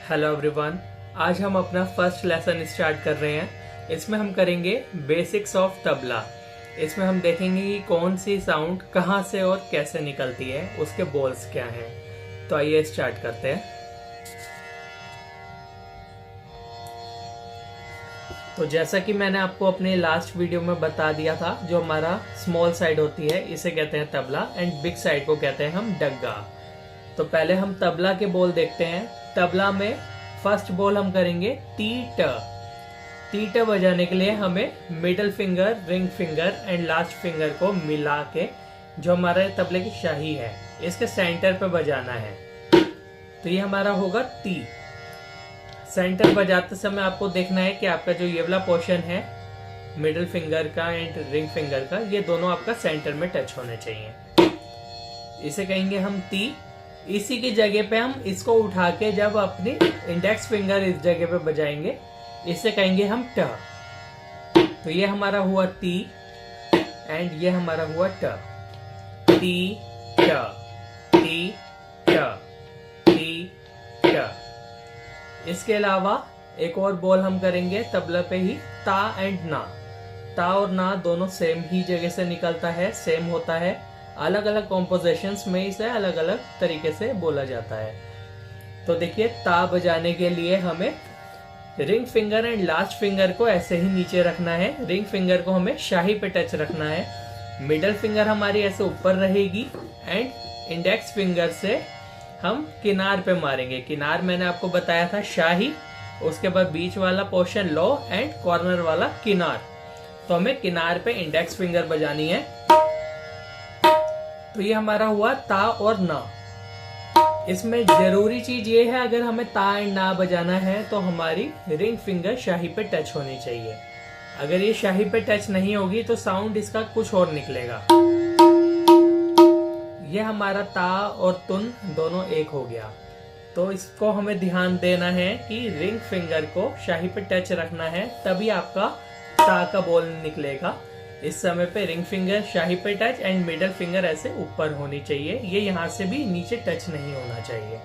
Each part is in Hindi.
हेलो एवरीवन, आज हम अपना फर्स्ट लेसन स्टार्ट कर रहे हैं। इसमें हम करेंगे बेसिक्स ऑफ तबला। इसमें हम देखेंगे कि कौन सी साउंड कहाँ से और कैसे निकलती है, उसके बोल्स क्या हैं। तो आइए स्टार्ट करते हैं। तो जैसा कि मैंने आपको अपने लास्ट वीडियो में बता दिया था, जो हमारा स्मॉल साइड होती है इसे कहते हैं तबला एंड बिग साइड को कहते हैं हम डग्गा। तो पहले हम तबला के बोल देखते हैं। तबला में फर्स्ट बोल हम करेंगे टी ट। टी ट बजाने के लिए हमें middle finger, ring finger and last finger को मिला के जो हमारे तबले की शाही है इसके सेंटर पे बजाना है। तो ये हमारा होगा टी। सेंटर बजाते समय आपको देखना है कि आपका जो ये वाला पोर्शन है मिडिल फिंगर का एंड रिंग फिंगर का, ये दोनों आपका सेंटर में टच होने चाहिए। इसे कहेंगे हम टी। इसी की जगह पे हम इसको उठा के जब अपनी इंडेक्स फिंगर इस जगह पे बजाएंगे, इसे कहेंगे हम ट। तो ये हमारा हुआ टी एंड ये हमारा हुआ ट। टी ट टी ट टी ट। इसके अलावा एक और बोल हम करेंगे तबला पे ही, ता एंड ना। ता और ना दोनों सेम ही जगह से निकलता है, सेम होता है। अलग अलग कॉम्पोजिशंस में इसे अलग अलग तरीके से बोला जाता है। तो देखिए, ता बजाने के लिए हमें ring finger and last finger को ऐसे ही नीचे रखना है। रिंग फिंगर को हमें शाही पे टच रखना है। मिडल फिंगर हमारी ऐसे ऊपर रहेगी एंड इंडेक्स फिंगर से हम किनार पे मारेंगे। किनार मैंने आपको बताया था शाही, उसके बाद बीच वाला पोर्शन लो एंड कॉर्नर वाला किनार। तो हमें किनार पे इंडेक्स फिंगर बजानी है। तो ये हमारा हुआ ता और ना। इसमें जरूरी चीज ये है, अगर हमें ता एंड ना बजाना है तो हमारी रिंग फिंगर शाही पे टच होनी चाहिए। अगर ये शाही पे टच नहीं होगी तो साउंड इसका कुछ और निकलेगा। ये हमारा ता और तुन दोनों एक हो गया। तो इसको हमें ध्यान देना है कि रिंग फिंगर को शाही पे टच रखना है, तभी आपका ता का बोल निकलेगा। इस समय पे रिंग फिंगर शाही पे टच एंड मिडल फिंगर ऐसे ऊपर होनी चाहिए। ये यहाँ से भी नीचे टच नहीं होना चाहिए।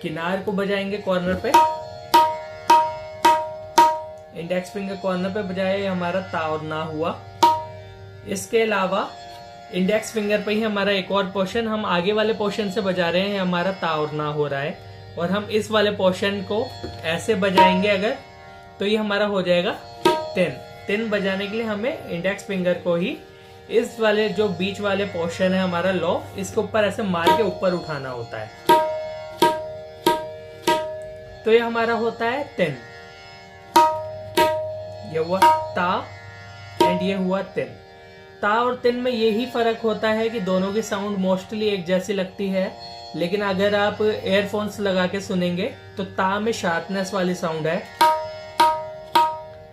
किनार को बजाएंगे कॉर्नर पे, इंडेक्स फिंगर कॉर्नर पे बजाए, हमारा ता और ना हुआ। इसके अलावा इंडेक्स फिंगर पे ही हमारा एक और पोर्शन, हम आगे वाले पोर्शन से बजा रहे हैं, हमारा ता और ना हो रहा है, और हम इस वाले पोर्शन को ऐसे बजाएंगे अगर, तो ये हमारा हो जाएगा तिन। तिन बजाने के लिए हमें इंडेक्स फिंगर को ही इस वाले जो बीच वाले पोर्शन है हमारा लो, इसके ऊपर ऐसे मार के ऊपर उठाना होता है। तो ये हमारा होता है तिन। ये हुआ ता एंड ये हुआ तिन। ता और तिन में यही फर्क होता है कि दोनों की साउंड मोस्टली एक जैसी लगती है, लेकिन अगर आप एयरफोन्स लगा के सुनेंगे तो ता में शार्पनेस वाली साउंड है,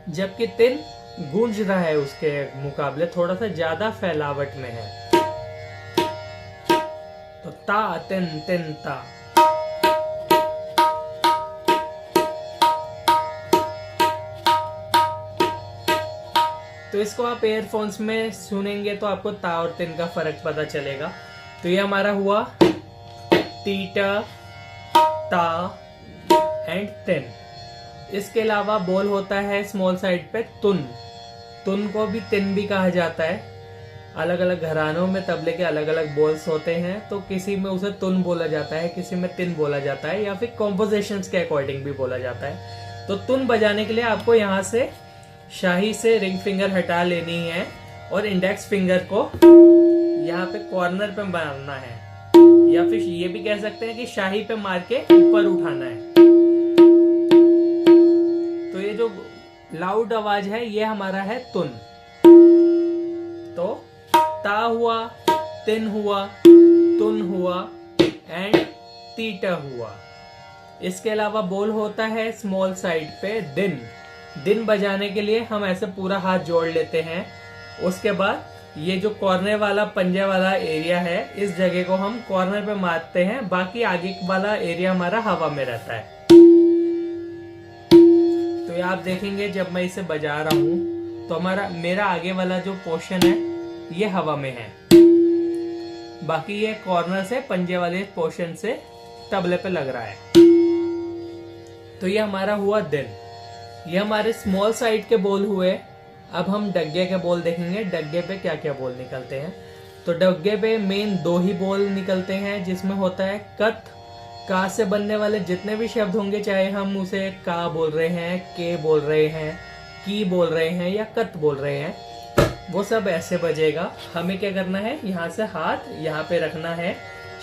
जबकि तिन गूंज रहा है उसके मुकाबले थोड़ा सा ज्यादा फैलावट में है। तो ता तिन तिन ता। तो इसको आप एयरफोन्स में सुनेंगे तो आपको ता और तिन का फर्क पता चलेगा। तो ये हमारा हुआ टीटा, ता एंड तिन। इसके अलावा बोल होता है स्मॉल साइड पे तुन। तुन को भी तिन भी कहा जाता है। अलग अलग घरानों में तबले के अलग अलग बोल्स होते हैं, तो किसी में उसे तुन बोला जाता है, किसी में तिन बोला जाता है, या फिर कॉम्पोजिशंस के अकॉर्डिंग भी बोला जाता है। तो तुन बजाने के लिए आपको यहाँ से शाही से रिंग फिंगर हटा लेनी है और इंडेक्स फिंगर को यहाँ पे कॉर्नर पे मारना है, या फिर ये भी कह सकते हैं कि शाही पे मार के ऊपर उठाना है। तो ये जो लाउड आवाज है ये हमारा है तुन। तो ता हुआ, तिन हुआ, तुन हुआ एंड तीटा हुआ। इसके अलावा बोल होता है स्मॉल साइड पे दिन। दिन बजाने के लिए हम ऐसे पूरा हाथ जोड़ लेते हैं। उसके बाद ये जो कॉर्नर वाला पंजे वाला एरिया है, इस जगह को हम कॉर्नर पे मारते हैं, बाकी आगे वाला एरिया हमारा हवा में रहता है। तो ये आप देखेंगे जब मैं इसे बजा रहा हूं तो मेरा आगे वाला जो पोर्शन है ये हवा में है, बाकी ये कॉर्नर से पंजे वाले पोर्शन से तबले पे लग रहा है। तो ये हमारा हुआ दिन। ये हमारे स्मॉल साइड के बोल हुए। अब हम डग्गे के बोल देखेंगे, डग्गे पे क्या क्या बोल निकलते हैं। तो डग्गे पे मेन 2 ही बोल निकलते हैं, जिसमें होता है कत। का से बनने वाले जितने भी शब्द होंगे, चाहे हम उसे का बोल रहे हैं, के बोल रहे हैं, की बोल रहे हैं या कत बोल रहे हैं, वो सब ऐसे बजेगा। हमें क्या करना है, यहाँ से हाथ यहाँ पे रखना है,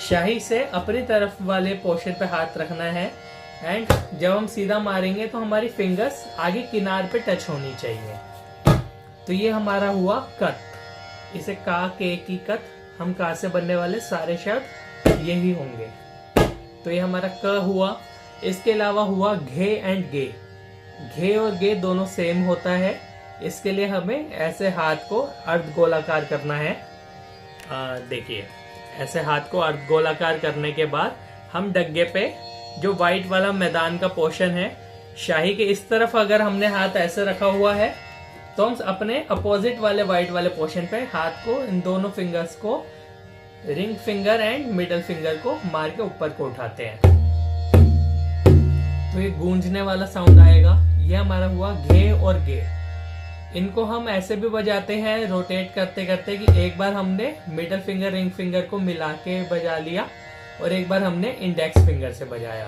शाही से अपनी तरफ वाले पोर्शन पे हाथ रखना है। एंड जब हम सीधा मारेंगे तो हमारी फिंगर्स आगे किनार पे टच होनी चाहिए। तो ये हमारा हुआ कत। इसे का, के, की, कत, हम का से बनने वाले सारे शब्द यही होंगे। तो ये हमारा क हुआ। इसके अलावा हुआ घे एंड गे। घे और गे दोनों सेम होता है। इसके लिए हमें ऐसे हाथ को अर्ध गोलाकार करना है। देखिए, ऐसे हाथ को अर्ध गोलाकार करने के बाद हम डग्गे पे जो व्हाइट वाला मैदान का पोर्शन है, शाही के इस तरफ अगर हमने हाथ ऐसे रखा हुआ है, तो हम अपने अपोजिट वाले व्हाइट वाले पोर्शन पे हाथ को, इन दोनों फिंगर्स को, ring finger and middle finger को मार के ऊपर को उठाते हैं। तो ये गूंजने वाला साउंड आएगा। ये हमारा हुआ घे और गे। इनको हम ऐसे भी बजाते हैं रोटेट करते करते कि एक बार हमने मिडल फिंगर रिंग फिंगर को मिला के बजा लिया और एक बार हमने इंडेक्स फिंगर से बजाया।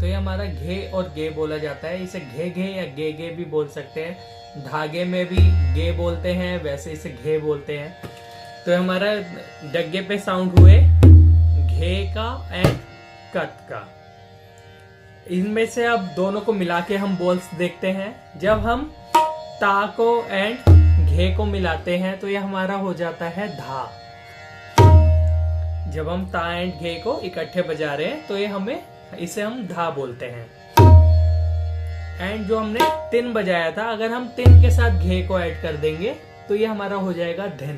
तो ये हमारा घे और गे बोला जाता है। इसे घे घे या गे गे भी बोल सकते हैं। धागे में भी गे बोलते हैं, वैसे इसे घे बोलते हैं। तो हमारा डग्गे पे साउंड हुए घे का एंड कत का। इनमें से अब दोनों को मिला के हम बोल्स देखते हैं। जब हम ता को एंड घे को मिलाते हैं तो यह हमारा हो जाता है धा। जब हम ता एंड घे को इकट्ठे बजा रहे हैं तो ये इसे हम धा बोलते हैं। एंड जो हमने तिन बजाया था, अगर हम तिन के साथ घे को ऐड कर देंगे तो ये हमारा हो जाएगा धिन।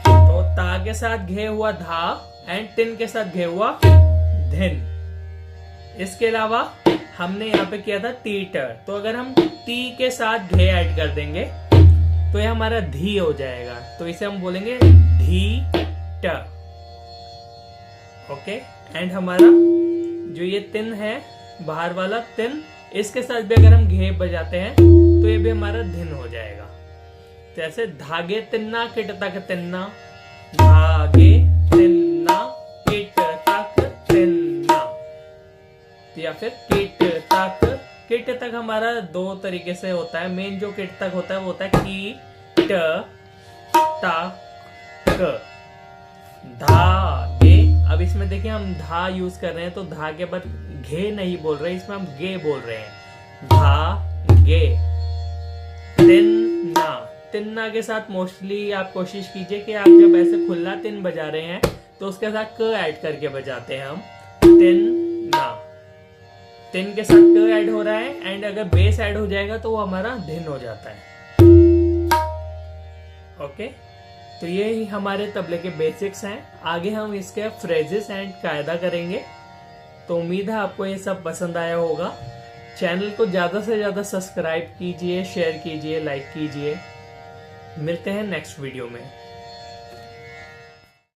तो ता के साथ घे हुआ धा एंड तिन के साथ घे हुआ धिन। इसके अलावा हमने यहाँ पे किया था टी ट, तो अगर हम टी के साथ घे ऐड कर देंगे तो ये हमारा धी हो जाएगा। तो इसे हम बोलेंगे धी ट। ओके। एंड हमारा जो ये तिन है, बाहर वाला तिन, इसके साथ भी अगर हम घे बजाते हैं तो ये भी हमारा धिन हो जाएगा। जैसे धागे तिन्ना किट तक तिन्ना, धागे तिन्ना किट तक तिन्ना, या फिर किट तक। किट तक हमारा 2 तरीके से होता है। मेन जो किट तक होता है वो होता है की ट तक धागे। अब इसमें देखिए हम धा यूज कर रहे हैं तो धा के बाद घे नहीं बोल रहे, इसमें हम गे बोल रहे हैं। धागे। तिन्ना। तिन्ना के साथ मोस्टली आप कोशिश कीजिए कि आप जब ऐसे खुला तिन बजा रहे हैं तो उसके साथ क ऐड करके बजाते हैं हम। तिन्ना। तिन के साथ क ऐड हो रहा है एंड अगर बेस ऐड हो जाएगा तो वो हमारा धिन हो जाता है। ओके। तो ये ही हमारे तबले के बेसिक्स हैं। आगे हम इसके फ्रेजेस एंड कायदा करेंगे। तो उम्मीद है आपको ये सब पसंद आया होगा। चैनल को ज़्यादा से ज़्यादा सब्सक्राइब कीजिए, शेयर कीजिए, लाइक कीजिए। मिलते हैं नेक्स्ट वीडियो में।